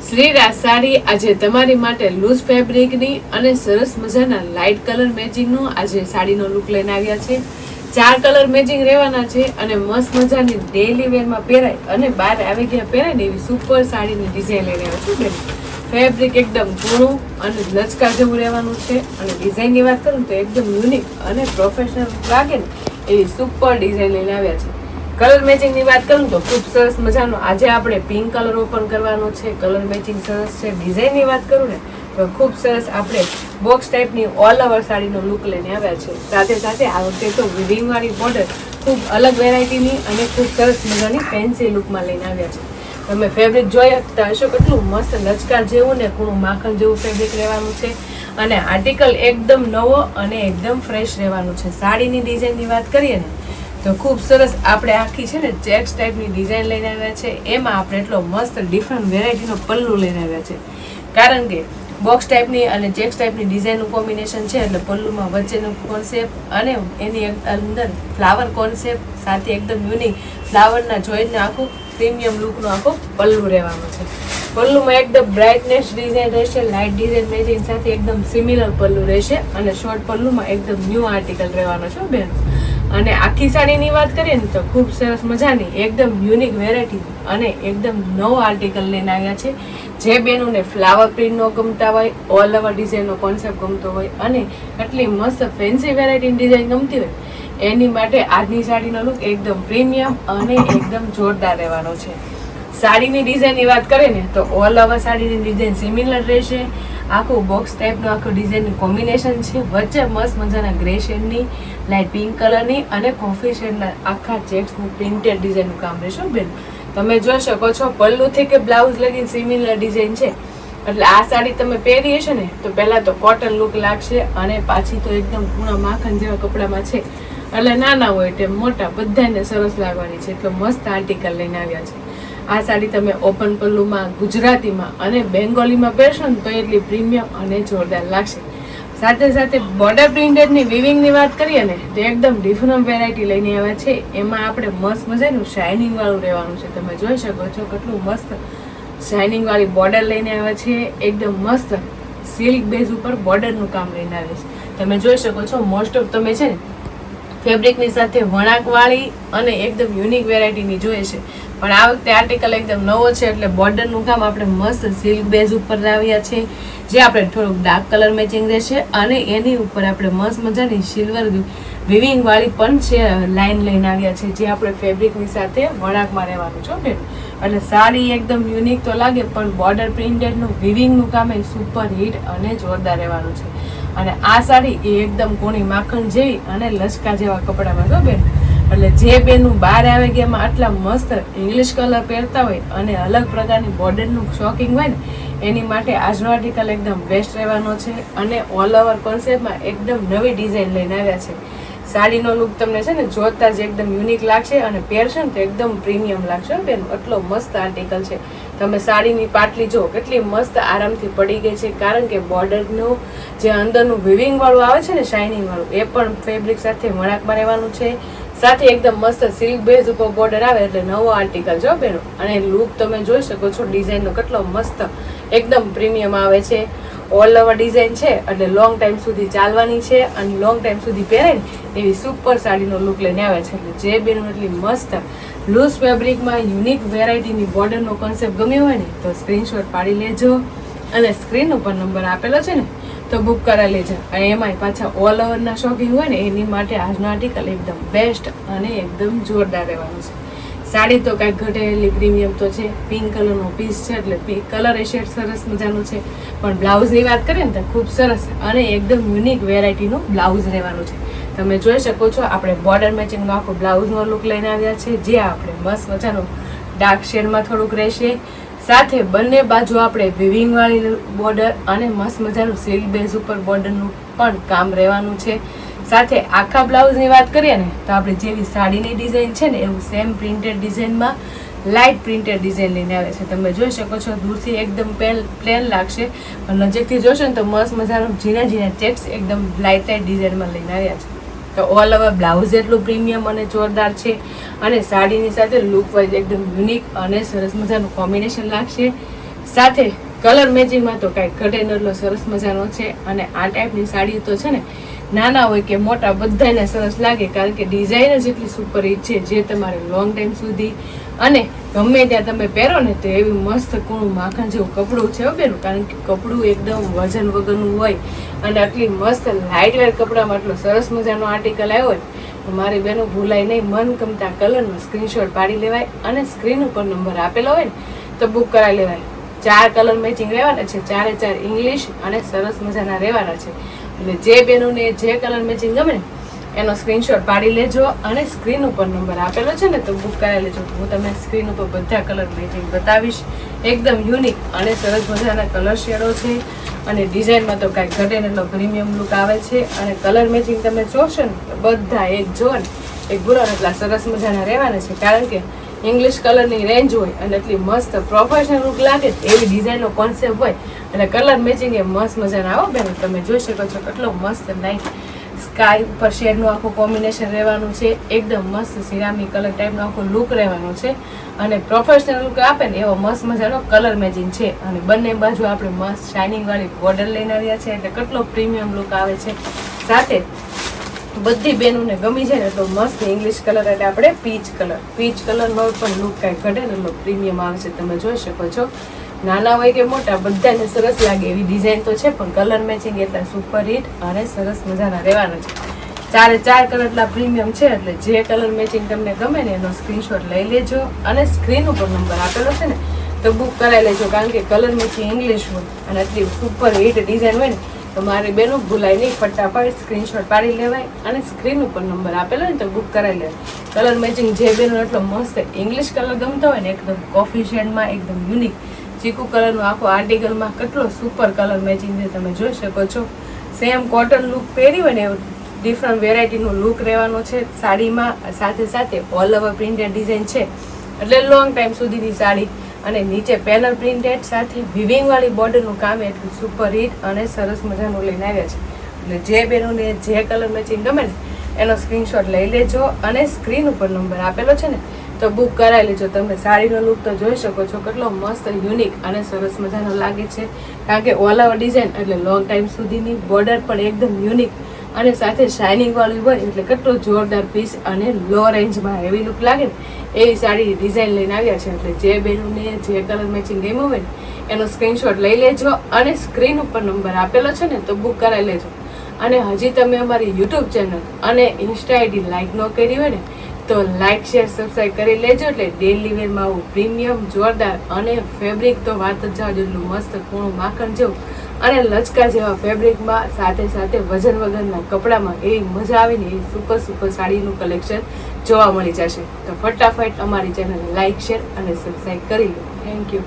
શ્રીરાજ સાડી આજે તમારી માટે લૂઝ ફેબ્રિકની અને સરસ મજાના લાઇટ કલર મેચિંગનો આજે સાડીનો લુક લઈને આવ્યા છે. 4 કલર મેચિંગ રહેવાના છે અને મસ્ત મજાની ડેઈલી વેરમાં પહેરાય અને બહાર આવી ગયા પહેરાય ને એવી સુપર સાડીની ડિઝાઇન લઈને આવ્યા છું બેન. ફેબ્રિક એકદમ ઘણું અને લચકા જેવું રહેવાનું છે અને ડિઝાઇનની વાત કરું તો એકદમ યુનિક અને પ્રોફેશનલ લાગે ને એવી સુપર ડિઝાઇન લઈને આવ્યા છે. કલર મેચિંગની વાત કરું તો ખૂબ સરસ મજાનો આજે આપણે પિંક કલર ઓપન કરવાનો છે. કલર મેચિંગ સરસ છે. ડિઝાઇનની વાત કરું ને તો ખૂબ સરસ આપણે બોક્સ ટાઈપની ઓલ ઓવર સાડીનો લુક લઈને આવ્યા છે. સાથે સાથે આ વખતે તો વિવિંગ વાળી બોર્ડર ખૂબ અલગ વેરાયટીની અને ખૂબ સરસ મજાની ફેન્સી લુકમાં લઈને આવ્યા છે. તમે ફેબ્રિક જોઈ શકતા હશો કેટલું મસ્ત લચકા જેવું ને કૂણું માખણ જેવું ફેબ્રિક રહેવાનું છે અને આર્ટિકલ એકદમ નવો અને એકદમ ફ્રેશ રહેવાનું છે. સાડીની ડિઝાઇનની વાત કરીએ ને તો ખૂબ સરસ આપણે આખી છે ને ચેક્સ ટાઈપની ડિઝાઇન લઈને આવ્યા છે. એમાં આપણે એટલો મસ્ત ડિફરન્ટ વેરાયટીનો પલ્લુ લઈને આવ્યા છે. કારણ કે બોક્સ ટાઈપની અને ચેક્સ ટાઈપની ડિઝાઇનનું કોમ્બિનેશન છે એટલે પલ્લુમાં વચ્ચેનું કોન્સેપ્ટ અને એની અંદર ફ્લાવર કોન્સેપ્ટ સાથે એકદમ યુનિક ફ્લાવરના જોઈને આખું પ્રીમિયમ લુકનો આખો પલ્લુ રહેવાનો છે. પલ્લુમાં એકદમ બ્રાઇટનેસ ડિઝાઇન રહેશે. લાઇટ ડિઝાઇન મેચિંગ સાથે એકદમ સિમિલર પલ્લુ રહેશે અને શોર્ટ પલ્લુમાં એકદમ ન્યૂ આર્ટિકલ રહેવાનો છે બેન. અને આખી સાડીની વાત કરીએ ને તો ખૂબ સરસ મજાની એકદમ યુનિક વેરાયટી અને એકદમ નવો આર્ટિકલ લઈને આવ્યા છે. જે બેનોને ફ્લાવર પ્રિન્ટનો ગમતા હોય, ઓલ ઓવર ડિઝાઇનનો કોન્સેપ્ટ ગમતો હોય અને એટલી મસ્ત ફેન્સી વેરાયટીની ડિઝાઇન ગમતી હોય એની માટે આજની સાડીનો લુક એકદમ પ્રીમિયમ અને એકદમ જોરદાર રહેવાનો છે. સાડીની ડિઝાઇનની વાત કરીએ ને તો ઓલ ઓવર સાડીની ડિઝાઇન સિમિલર રહેશે. આખું બોક્સ ટાઈપનું આખું ડિઝાઇનનું કોમ્બિનેશન છે. વચ્ચે મસ્ત મજાના ગ્રે શેડની, લાઇટ પિંક કલરની અને કોફી શેડના આખા ચેક્સનું પ્રિન્ટેડ ડિઝાઇનનું કામ રહેશે બેન. તમે જોઈ શકો છો પલ્લુથી કે બ્લાઉઝ લગી સિમિલર ડિઝાઇન છે એટલે આ સાડી તમે પહેરી હશે ને તો પહેલાં તો કોટન લુક લાગશે અને પાછી તો એકદમ પૂણા માખણ જેવા કપડામાં છે એટલે નાના હોય તેમ મોટા બધાને સરસ લાગવાની છે. એટલો મસ્ત આર્ટિકલ લઈને આવ્યા છે. આ સાડી તમે ઓપન પલ્લુમાં, ગુજરાતીમાં અને બેંગોલીમાં પહેરશો ને તો એટલી પ્રીમિયમ અને જોરદાર લાગશે. સાથે સાથે બોર્ડર પ્રિન્ટેડની વિવિંગની વાત કરીએ ને તો એકદમ ડિફરન્ટ વેરાયટી લઈને આવ્યા છે. એમાં આપણે મસ્ત મજાનું શાઇનિંગ વાળું રહેવાનું છે. તમે જોઈ શકો છો કેટલું મસ્ત શાઇનિંગ વાળી બોર્ડર લઈને આવ્યા છે. એકદમ મસ્ત સિલ્ક બેઝ ઉપર બોર્ડરનું કામ લઈને આવે છે. તમે જોઈ શકો છો મોસ્ટ ઓફ તમે છે ને ફેબ્રિકની સાથે વણાકવાળી અને એકદમ યુનિક વેરાયટીની જોઈએ છે પણ આ વખતે આર્ટિકલ એકદમ નવો છે એટલે બોર્ડરનું કામ આપણે મસ્ત સિલ્ક બેઝ ઉપર લાવ્યા છે. જે આપણે થોડુંક ડાર્ક કલર મેચિંગ રહેશે અને એની ઉપર આપણે મસ્ત મજાની સિલ્વર વિવિંગ વાળી પણ છે લાઈન લઈને આવ્યા છે જે આપણે ફેબ્રિકની સાથે વણાકમાં રહેવાનું છે બેન. એટલે સાડી એકદમ યુનિક તો લાગે પણ બોર્ડર પ્રિન્ટેડનું વિવિંગનું કામ એ સુપર હિટ અને જોરદાર રહેવાનું છે. અને આ સાડી એ એકદમ કોણી માખણ જેવી અને લચકા જેવા કપડામાં છો બેન. એટલે જે બેનું બહાર આવે કે એમાં આટલા મસ્ત ઇંગ્લિશ કલર પહેરતા હોય અને અલગ પ્રકારની બોર્ડરનું શોકિંગ હોય ને એની માટે આજનો આર્ટિકલ એકદમ બેસ્ટ રહેવાનો છે અને ઓલ ઓવર કોન્સેપ્ટમાં એકદમ નવી ડિઝાઇન લઈને આવ્યા છે. સાડીનો લુક તમને છે ને જોતા જ એકદમ યુનિક લાગશે અને પહેરશો ને તો એકદમ પ્રીમિયમ લાગશે બેન. એટલો મસ્ત આર્ટિકલ છે. તમે સાડીની પાટલી જો કેટલી મસ્ત આરામથી પડી ગઈ છે કારણ કે બોર્ડરનું જે અંદરનું વિવિંગ વાળું આવે છે ને શાઇનિંગ વાળું એ પણ ફેબ્રિક સાથે વણાકમાં રહેવાનું છે. સાથે એકદમ મસ્ત સિલ્ક બેઝ ઉપર બોર્ડર આવે એટલે નવો આર્ટિકલ જો બેનો. અને લુક તમે જોઈ શકો છો ડિઝાઇનનો કેટલો મસ્ત એકદમ પ્રીમિયમ આવે છે. ઓલ ઓવર ડિઝાઇન છે એટલે લોંગ ટાઈમ સુધી ચાલવાની છે અને લોંગ ટાઈમ સુધી પહેરાય ને એવી સુપર સાડીનો લુક લઈને આવે છે. એટલે જે બેનો એટલી મસ્ત લૂઝ ફેબ્રિકમાં યુનિક વેરાયટીની બોર્ડરનો કોન્સેપ્ટ ગમ્યો હોય ને તો સ્ક્રીનશોટ પાડી લેજો અને સ્ક્રીન ઉપર નંબર આપેલો છે ને તો બુક કરાવી લેજો. અને એમાંય પાછા ઓલ ઓવરના શોપિંગ હોય ને એની માટે આજનો આર્ટિકલ એકદમ બેસ્ટ અને એકદમ જોરદાર રહેવાનું છે. સાડી તો કાંઈક ઘટેલી પ્રીમિયમ તો છે. પિંક કલરનો પીસ છે એટલે પિંક કલર એ શેડ સરસ મજાનું છે પણ બ્લાઉઝની વાત કરીએ ને તો ખૂબ સરસ અને એકદમ યુનિક વેરાયટીનું બ્લાઉઝ રહેવાનું છે. તમે જોઈ શકો છો આપણે બોર્ડર મેચિંગનો આખો બ્લાઉઝનો લુક લઈને આવ્યા છે જે આપણે મસ્ત મજાનો ડાર્ક શેડમાં થોડુંક રહેશે. સાથે બંને બાજુ આપણે વિવિંગ વાળી બોર્ડર અને મસ્ત મજાનું સિલ્ક બેઝ ઉપર બોર્ડરનું પણ કામ રહેવાનું છે. સાથે આખા બ્લાઉઝની વાત કરીએ ને તો આપણે જેવી સાડીની ડિઝાઇન છે ને એવું સેમ પ્રિન્ટેડ ડિઝાઇનમાં લાઇટ પ્રિન્ટેડ ડિઝાઇન લઈને આવે છે. તમે જોઈ શકો છો દૂરથી એકદમ પ્લેન લાગશે પણ નજીકથી જોશો ને તો મસ્ત મજાનું ઝીણા ઝીણા ચેક્સ એકદમ લાઇટ ડિઝાઇનમાં લઈને આવ્યા છે. તો ઓલ ઓવર બ્લાઉઝ એટલું પ્રીમિયમ અને જોરદાર છે અને સાડીની સાથે લુક વાઇઝ એકદમ યુનિક અને સરસ મજાનું કોમ્બિનેશન લાગશે. સાથે કલર મેચિંગમાં તો કાંઈ ઘટે ન એટલો સરસ મજાનો છે. અને આ ટાઈપની સાડી તો છે ને નાના હોય કે મોટા બધાને સરસ લાગે, કારણ કે ડિઝાઇન જ એટલી સુપર હિટ છે, જે તમારે લોંગ ટાઈમ સુધી અને ગમે ત્યાં તમે પહેરો ને તો એવી મસ્ત કૂણું માખણ જેવું કપડું છે બેનું. કારણ કે કપડું એકદમ વજન વગરનું હોય અને આટલી મસ્ત લાઇટવેર કપડામાં આટલો સરસ મજાનો આર્ટિકલ આવ્યો હોય તો મારી બહેનો ભૂલાય નહીં, મન ગમતા કલરનો સ્ક્રીનશોટ પાડી લેવાય અને સ્ક્રીન ઉપર નંબર આપેલો હોય ને તો બુક કરાવી લેવાય. 4 કલર મેચિંગ રહેવાના છે, 4 ઇંગ્લિશ અને સરસ મજાના રહેવાના છે. એટલે જે બહેનોને જે કલર મેચિંગ ગમે ને એનો સ્ક્રીનશોટ પાડી લેજો અને સ્ક્રીન ઉપર નંબર આપેલો છે ને તો બુક કરાવી લેજો. હું તમને સ્ક્રીન ઉપર બધા કલર મેચિંગ બતાવીશ. એકદમ યુનિક અને સરસ મજાના કલર શેડો છે અને ડિઝાઇનમાં તો કાંઈ ઘટે એટલો પ્રીમિયમ લુક આવે છે. અને કલર મેચિંગ તમે જોશો ને તો બધા એક જો ને એક ગુરો એટલા સરસ મજાના રહેવાના છે, કારણ કે ઇંગ્લિશ કલરની રેન્જ હોય અને એટલી મસ્ત પ્રોફેશનલ લુક લાગે એવી ડિઝાઇનનો કોન્સેપ્ટ હોય અને કલર મેચિંગ એ મસ્ત મજાના આવો બેન. તમે જોઈ શકો છો કેટલો મસ્ત નાઇટ સ્કાય ઉપર શેડનું આખું કોમ્બિનેશન રહેવાનું છે. એકદમ મસ્ત સિરામિક કલર ટાઈપનો આખો લુક રહેવાનો છે અને પ્રોફેશનલ લુક આપે ને એવો મસ્ત મજાનો કલર મેચિંગ છે. અને બંને બાજુ આપણે મસ્ત શાઇનિંગ વાળી બોર્ડર લઈને આવ્યા છે એટલે કેટલો પ્રીમિયમ લુક આવે છે. સાથે બધી બહેનોને ગમી જાય ને તો મસ્ત ઇંગ્લિશ કલર એટલે આપણે પીચ કલરનો પણ લુક કાંઈ ઘટે ને એટલો પ્રીમિયમ આવે છે. તમે જોઈ શકો છો નાના હોય કે મોટા બધાને સરસ લાગે એવી ડિઝાઇન તો છે, પણ કલર મેચિંગ એટલા સુપર હિટ અને સરસ મજાના રહેવાના છે. 4 કલર એટલા પ્રીમિયમ છે એટલે જે કલર મેચિંગ તમને ગમે ને એનો સ્ક્રીનશોટ લઈ લેજો અને સ્ક્રીન ઉપર નંબર આપેલો છે ને તો બુક કરાવી લેજો. કારણ કે કલર મેચિંગ ઇંગ્લિશ હોય અને એટલી સુપર હિટ ડિઝાઇન હોય ને તો મારી બેનો ભૂલાય નહીં, ફટાફટ સ્ક્રીનશોટ પાડી લેવાય અને સ્ક્રીન ઉપર નંબર આપેલો હોય ને તો બુક કરાવી લેવાય. કલર મેચિંગ જે બેનો એટલો મસ્ત ઇંગ્લિશ કલર ગમતો હોય ને એકદમ કોફી શેડમાં એકદમ યુનિક ચીકુ કલરનું આખો આર્ટિકલમાં કેટલો સુપર કલર મેચિંગ છે. તમે જોઈ શકો છો સેમ કોટન લુક પહેરી હોય ને એવું ડિફરન્ટ વેરાયટીનો લુક રહેવાનો છે સાડીમાં. સાથે ઓલ ઓવર પ્રિન્ટેડ ડિઝાઇન છે એટલે લોંગ ટાઈમ સુધીની સાડી અને નીચે પેનલ પ્રિન્ટેડ સાથે વિવિંગ વાળી બોર્ડરનું કામ એટલું સુપર હિટ અને સરસ મજાનું લઈને આવ્યા છે. એટલે જે બહેનોને જે કલર મેચિંગ ગમે ને એનો સ્ક્રીનશોટ લઈ લેજો અને સ્ક્રીન ઉપર નંબર આપેલો છે ને તો બુક કરાવી લેજો. તમે સાડીનો લુક તો જોઈ શકો છો કેટલો મસ્ત યુનિક અને સરસ મજાનો લાગે છે, કારણ કે ઓલ ઓવર ડિઝાઇન એટલે લોંગ ટાઈમ સુધીની બોર્ડર પણ એકદમ યુનિક અને સાથે શાઇનિંગ વાળી હોય એટલે કેટલો જોરદાર પીસ અને લો રેન્જમાં એવી લુક લાગે ને એવી સાડી ડિઝાઇન લઈને આવ્યા છે. એટલે જે બહેનોને જે કલર મેચિંગ ગમ્યું હોય ને એનો સ્ક્રીનશોટ લઈ લેજો અને સ્ક્રીન ઉપર નંબર આપેલો છે ને તો બુક કરાવી લેજો. અને હજી તમે અમારી યુટ્યુબ ચેનલ અને ઇન્સ્ટા આઈડી લાઇક ન કરી હોય ને તો લાઇક શેર સબસ્ક્રાઈબ કરી લેજો. એટલે ડેલી વેરમાં આવું પ્રીમિયમ જોરદાર અને ફેબ્રિક તો વાત જ જાવ જેટલું મસ્ત કૂણું માખણ જેવું અને લચકા જેવા ફેબ્રિકમાં સાથે વજન વગરના કપડામાં એવી મજા આવે ને એવી સુપર સાડીનું કલેક્શન જોવા મળી જશે. તો ફટાફટ અમારી ચેનલ લાઇક શેર અને સબસ્ક્રાઈબ કરી લો. Thank you.